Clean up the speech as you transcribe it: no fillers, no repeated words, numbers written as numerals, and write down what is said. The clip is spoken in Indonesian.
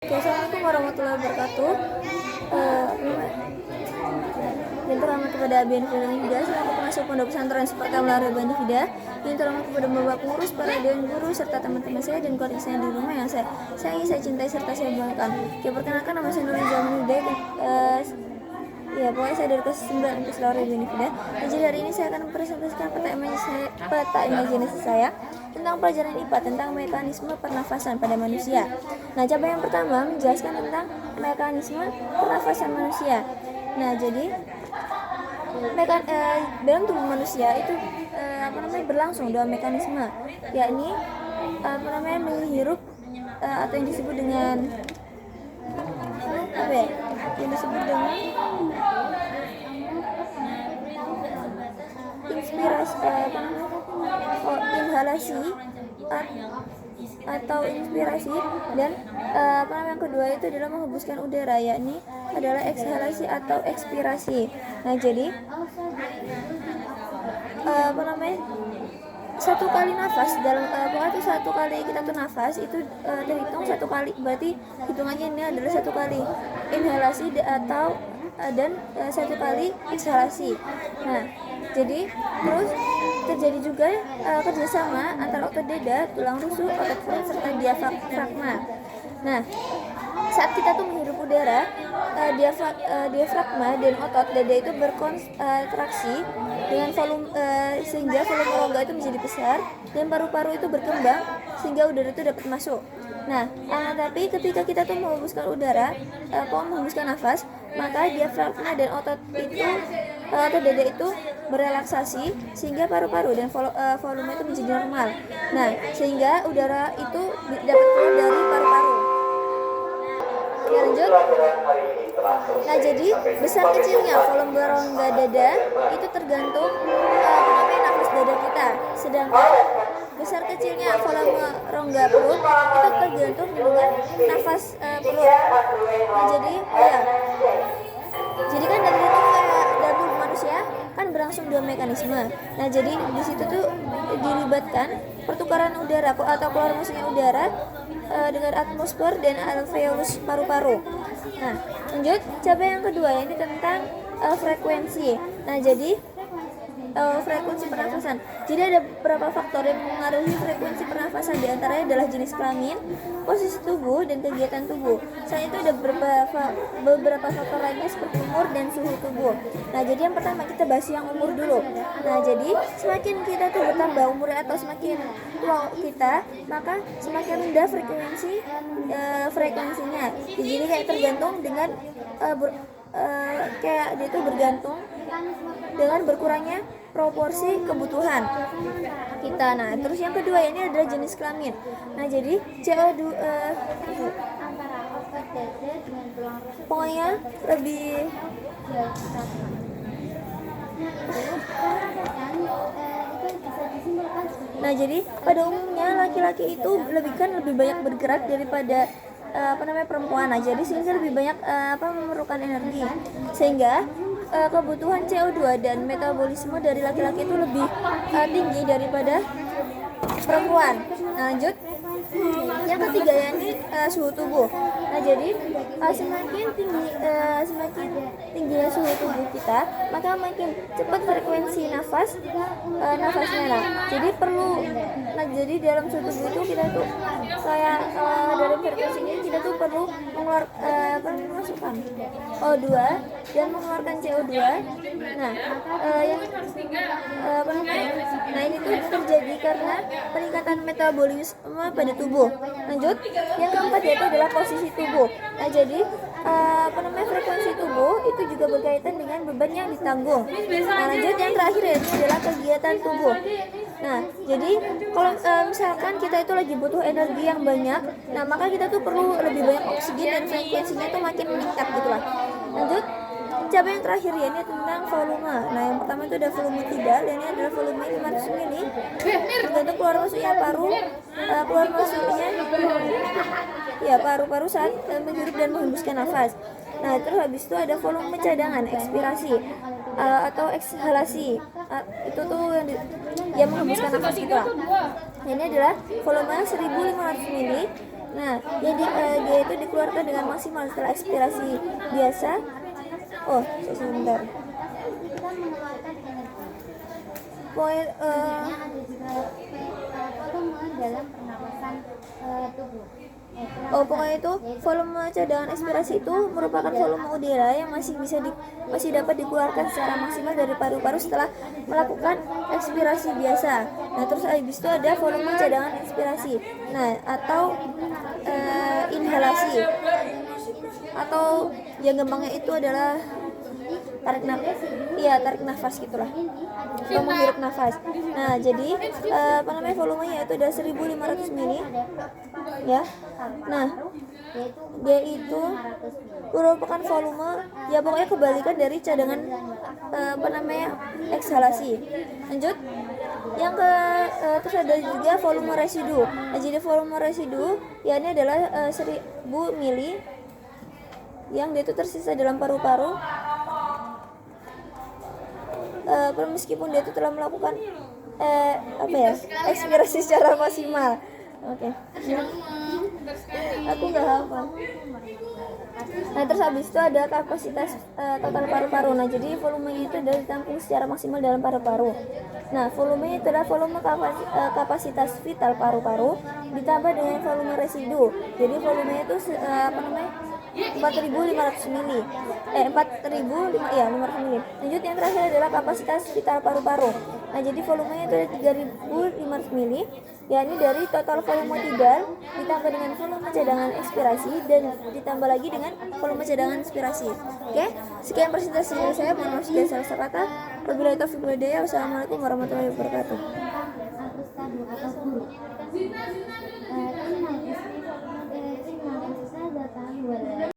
Oke, Assalamualaikum warahmatullahi wabarakatuh. Yang terhormat kepada Abian Fidanida selaku pengasuh pondok pesantren Seperti Melara Bani Fida. Yang terhormat kepada Bapak Pengurus, para dewan guru, serta teman-teman saya dan keluarga saya di rumah yang saya sayangi, saya cintai, serta saya banggakan. Oke, perkenalkan nama saya Nurul Zaman Hidayat. Ya, pokoknya saya dari kelas 9 untuk Melara Bani Fida. Jadi hari ini saya akan mempresentasikan peta imajinasi saya tentang pelajaran IPA tentang mekanisme pernafasan pada manusia. Nah, coba yang pertama menjelaskan tentang mekanisme pernafasan manusia. Nah, jadi dalam tubuh manusia itu berlangsung dua mekanisme, yakni menghirup atau yang disebut dengan inhalasi atau inspirasi, dan yang kedua itu adalah menghembuskan udara, yakni adalah ekshalasi atau ekspirasi. Nah, jadi satu kali nafas dalam pokoknya satu kali kita tuh nafas itu terhitung satu kali, berarti hitungannya ini adalah satu kali inhalasi atau dan satu kali ekshalasi. Nah, jadi terus terjadi juga kerjasama antara otot dada, tulang rusuk, otot perut, serta diafragma. Nah, saat kita tuh menghirup udara, diafragma dan otot dada itu berkontraksi dengan volume sehingga volume rongga itu menjadi besar dan paru-paru itu berkembang sehingga udara itu dapat masuk. Nah, tapi ketika kita tuh menghembuskan udara, menghembuskan nafas, maka diafragma dan otot dada itu berelaksasi sehingga paru-paru dan volume itu menjadi normal. Nah, sehingga udara itu dapat keluar dari paru-paru. Ya, lanjut. Nah, jadi besar kecilnya volume rongga dada itu tergantung nafas dada kita, sedangkan besar kecilnya volume rongga perut itu tergantung dengan nafas perut. Nah, jadi kan dari itu dalam tubuh manusia kan berlangsung dua mekanisme. Nah, jadi di situ tuh dilibatkan pertukaran udara atau keluar masuknya udara dengan atmosfer dan alveolus paru-paru. Nah, lanjut, coba yang kedua, ini tentang frekuensi. Nah, jadi frekuensi pernafasan. Jadi ada beberapa faktor yang mengaruhi frekuensi pernafasan, diantaranya adalah jenis kelamin, posisi tubuh, dan kegiatan tubuh. Selain itu ada beberapa faktor lainnya seperti umur dan suhu tubuh. Nah, jadi yang pertama kita bahas yang umur dulu. Nah, jadi semakin kita tuh bertambah umurnya atau semakin tua kita, maka semakin rendah frekuensinya. Jadi kayak tergantung dengan kayak dia tuh bergantung dengan berkurangnya proporsi kebutuhan kita. Nah, terus yang kedua ini adalah jenis kelamin. Nah, jadi CO2 pokoknya lebih Nah, jadi pada umumnya laki-laki itu lebih banyak bergerak daripada perempuan. Nah, jadi sehingga lebih banyak memerlukan energi, sehingga kebutuhan CO2 dan metabolisme dari laki-laki itu lebih tinggi daripada perempuan. Nah, lanjut. Yang ketiga ini suhu tubuh. Nah, jadi semakin tinggi suhu tubuh kita, maka makin cepat frekuensi nafasnya. Nah, jadi dalam suhu tubuh itu kita tuh kayak dari frekuensi ini kita tuh perlu memasukkan O2 dan mengeluarkan CO2. Nah, ini tuh terjadi karena peningkatan metabolisme pada tubuh. Lanjut, yang keempat yaitu adalah posisi tubuh. Nah, jadi frekuensi tubuh itu juga berkaitan dengan beban yang ditanggung. Nah, lanjut, yang terakhir yaitu adalah kegiatan tubuh. Nah, jadi kalau misalkan kita itu lagi butuh energi yang banyak, nah maka kita tuh perlu lebih banyak oksigen dan frekuensinya tuh makin meningkat gitu lah. Lanjut, coba yang terakhir ya, ini tentang volume. Nah, yang pertama itu ada volume tidal, dan ini adalah volume 500 mili. Tergantung keluar masuknya paru-paru saat menghirup dan menghembuskan nafas. Nah, terus habis itu ada volume cadangan, ekspirasi atau ekshalasi. Itu tuh yang menghembuskan nafas gitu lah. Ini adalah volume 1500 mili. Nah, jadi dia itu dikeluarkan dengan maksimal setelah ekspirasi biasa. Oh, sebentar. Poin dalam pernapasan tubuh. Oh, pokoknya itu volume cadangan ekspirasi itu merupakan volume udara yang masih dapat dikeluarkan secara maksimal dari paru-paru setelah melakukan ekspirasi biasa. Nah, terus habis itu ada volume cadangan ekspirasi. Nah, atau inhalasi. Atau yang gampangnya itu adalah tarik nafas gitulah, atau menghirup nafas. Nah, jadi volumenya itu ada 1500 mili ya. Nah, dia itu merupakan volume ya pokoknya kebalikan dari cadangan eksalasi. Lanjut yang terus ada juga volume residu. Nah, jadi volume residu ya ini adalah 1000 mili yang dia itu tersisa dalam paru-paru meskipun dia itu telah melakukan ekspirasi secara maksimal. Oke. Aku nggak hafal. Nah, terus habis itu ada kapasitas total paru-paru. Nah, jadi volumenya itu adalah ditampung secara maksimal dalam paru-paru. Nah, volumenya itu adalah volume kapasitas vital paru-paru ditambah dengan volume residu. Jadi volumenya itu 4.500 mili. 500 mili. Lanjut yang terakhir adalah kapasitas vital paru-paru. Nah, jadi volumenya itu ada 3.500 mili, yakni dari total volume tidal ditambah dengan volume cadangan ekspirasi dan ditambah lagi dengan volume cadangan inspirasi. Oke, sekian presentasi dari saya. Mohon maaf segala salah kata. Wabillahi taufiq wal hidayah. Wassalamualaikum warahmatullahi wabarakatuh.